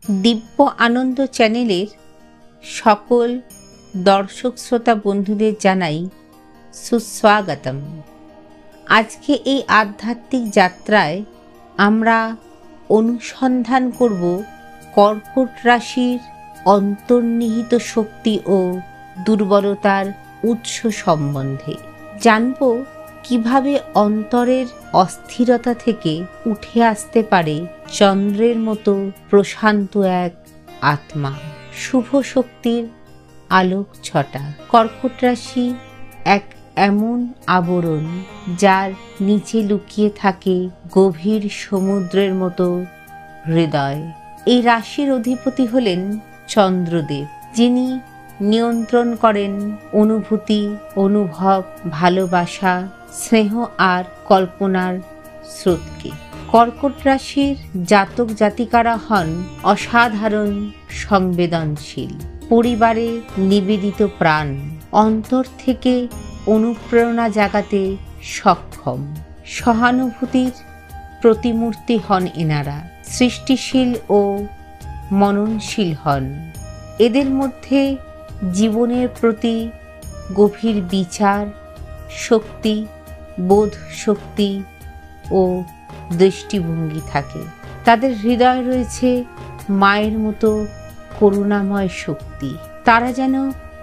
দিব্য আনন্দ চ্যানেলের সকল দর্শক শ্রোতা বন্ধুদের জানাই সুস্বাগতম। আজকে এই আধ্যাত্মিক যাত্রায় আমরা অনুসন্ধান করব কর্কট রাশির অন্তর্নিহিত শক্তি ও দুর্বলতার উৎস সম্বন্ধে। জানব কিভাবে অন্তরের অস্থিরতা থেকে উঠে আসতে পারে চন্দ্রের মতো প্রশান্ত এক আত্মা। শুভ শক্তির আলোক ছটা। কর্কট রাশি এক এমন আবরণ যার নিচে লুকিয়ে থাকে গভীর সমুদ্রের মতো হৃদয়। এই রাশির অধিপতি হলেন চন্দ্রদেব, যিনি নিয়ন্ত্রণ করেন অনুভূতি, অনুভব, ভালোবাসা, স্নেহ আর কল্পনার স্রোতকে। কর্কট রাশির জাতক জাতিকারা হন অসাধারণ সংবেদনশীল, পরিবারে নিবেদিত প্রাণ, অন্তর থেকে অনুপ্রেরণা জাগাতে সক্ষম, সহানুভূতির প্রতিমূর্তি হন এনারা, সৃষ্টিশীল ও মননশীল হন। এদের মধ্যে জীবনের প্রতি গভীর বিচার শক্তি, বোধ শক্তি ও দৃষ্টিভঙ্গি থাকে। তাদের হৃদয়ে রয়েছে মায়ের মতো করুণাময় শক্তি। তারা যেন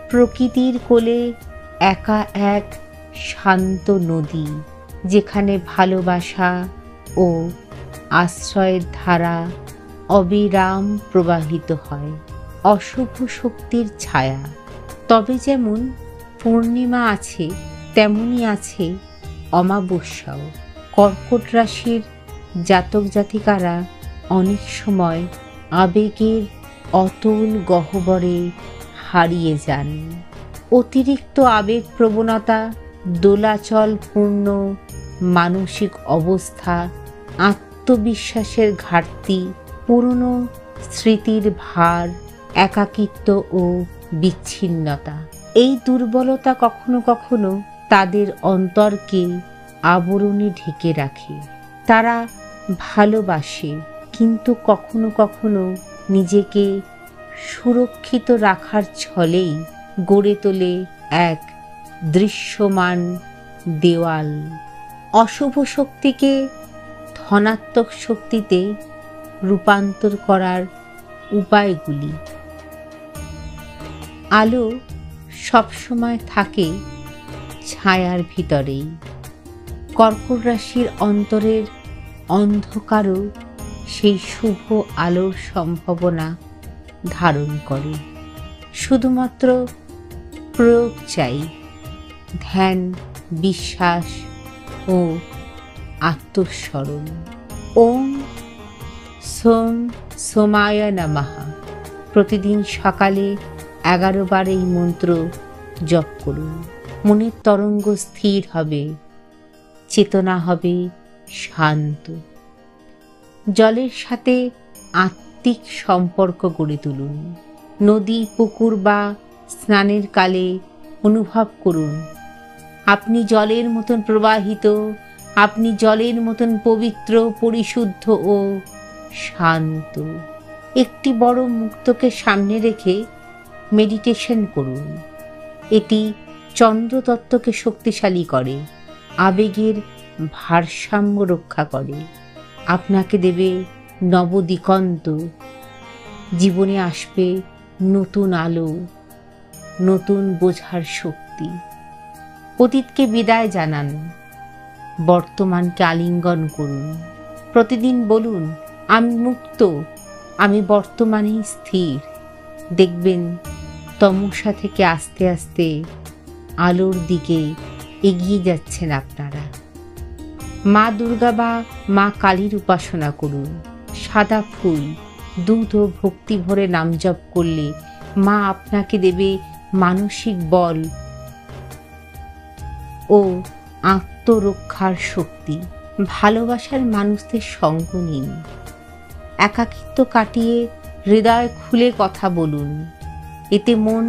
প্রকৃতির কোলে একা এক শান্ত নদী, যেখানে ভালোবাসা ও আশ্রয়ের ধারা অবিরাম প্রবাহিত হয়। অশুভ শক্তির ছায়া। তবে যেমন পূর্ণিমা আছে, তেমনি আছে অমাবস্যাও। কর্কট রাশির জাতক জাতিকারা অনেক সময় আবেগের অতল গহ্বরে হারিয়ে যান। অতিরিক্ত আবেগ প্রবণতা, দোলাচল পূর্ণ মানসিক অবস্থা, আত্মবিশ্বাসের ঘাটতি, পুরনো স্মৃতির ভার, একাকিত্ব ও বিচ্ছিন্নতা। এই দুর্বলতা কখনো কখনো তাদের অন্তরকে আবরণে ঢেকে রাখে। তারা ভালোবাসে, কিন্তু কখনো কখনো নিজেকে সুরক্ষিত রাখার ছলেই গড়ে তোলে এক দৃশ্যমান দেওয়াল। অশুভ শক্তিকে ধনাত্মক শক্তিতে রূপান্তর করার উপায়গুলি। আলো সবসময় থাকে ছায়ার ভিতরেই। কর্কট রাশির অন্তরের অন্ধকারও সেই শুভ আলোর সম্ভাবনা ধারণ করে। শুধুমাত্র প্রয়োগ চাই, ধ্যান, বিশ্বাস ও আত্মস্মরণ। ওম সোম সোমায় নমঃ। প্রতিদিন সকালে 11 বার এই মন্ত্র জপ করুন। মনের তরঙ্গ স্থির হবে, চেতনা হবে শান্ত। জলের সাথে আত্মিক সম্পর্ক গড়ে তুলুন। নদী, পুকুর বা স্নানের কালে অনুভব করুন আপনি জলের মতন প্রবাহিত, আপনি জলের মতন পবিত্র, পরিশুদ্ধ ও শান্ত। একটি বড় মুক্তকে সামনে রেখে মেডিটেশন করুন। এটি চন্দ্রতত্ত্বকে শক্তিশালী করে, আবেগের ভারসাম্য রক্ষা করে, আপনাকে দেবে নবদিগন্ত। জীবনে আসবে নতুন আলো, নতুন বোঝার শক্তি। অতীতকে বিদায় জানান, বর্তমানকে আলিঙ্গন করুন। প্রতিদিন বলুন, আমি মুক্ত, আমি বর্তমানেই স্থির। দেখবেন তমসা থেকে আস্তে আস্তে আলোর দিকে এগিয়ে যাচ্ছেন আপনারা। মা দুর্গা বা মা কালীর উপাসনা করুন। সাদা ফুল, দুধ ও ভক্তি ভরে নাম জপ করলে মা আপনাকে দেবে মানসিক বল ও আত্মরক্ষার শক্তি। ভালোবাসার মানুষদের সঙ্গ নিন। একাকিত্ব কাটিয়ে হৃদয় খুলে কথা বলুন। এতে মন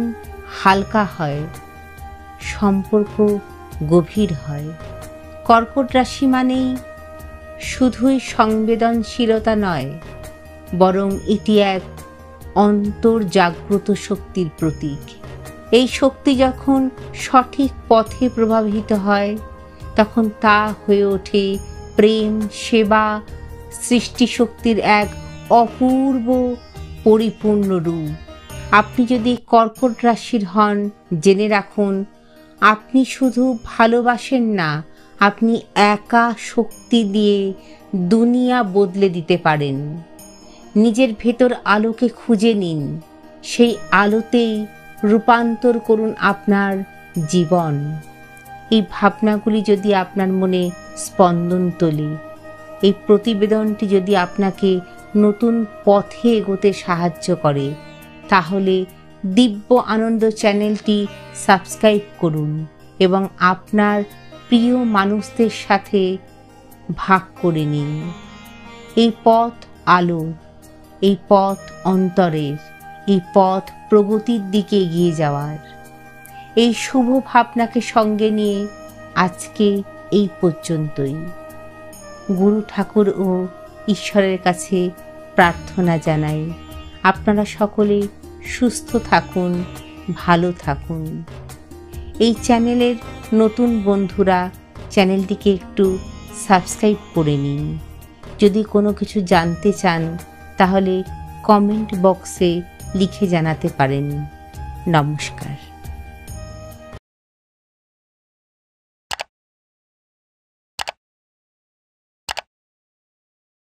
হালকা হয়, সম্পর্ক গভীর হয়। কর্কট রাশি মানেই শুধুই সংবেদনশীলতা নয়, বরং এটি এক অন্তর্জাগ্রত শক্তির প্রতীক। এই শক্তি যখন সঠিক পথে প্রবাহিত হয় তখন তা হয়ে ওঠে প্রেম, সেবা, সৃষ্টি শক্তির এক অপূর্ব পরিপূর্ণ রূপ। আপনি যদি কর্কট রাশির হন, জেনে রাখুন আপনি শুধু ভালোবাসেন না, আপনি একা শক্তি দিয়ে দুনিয়া বদলে দিতে পারেন। নিজের ভেতর আলোকে খুঁজে নিন, সেই আলোতেই রূপান্তর করুন আপনার জীবন। এই ভাবনাগুলি যদি আপনার মনে স্পন্দন তোলে, এই প্রতিবেদনটি যদি আপনাকে নতুন পথে এগোতে সাহায্য করে, তাহলে দিব্য আনন্দ চ্যানেলটি সাবস্ক্রাইব করুন এবং আপনার প্রিয় মানুষদের সাথে ভাগ করে নিন। এই পথ আলোর, এই পথ অন্তরের, এই পথ প্রগতির দিকে এগিয়ে যাওয়ার। এই শুভ ভাবনাকে সঙ্গে নিয়ে আজকে এই পর্যন্তই। গুরু ঠাকুর ও ঈশ্বরের কাছে প্রার্থনা জানাই আপনারা সকলে সুস্থ থাকুন, ভালো থাকুন। এই চ্যানেলের নতুন বন্ধুরা চ্যানেলটিকে একটু সাবস্ক্রাইব করে নিন। যদি কোনো কিছু জানতে চান তাহলে কমেন্ট বক্সে লিখে জানাতে পারেন। নমস্কার।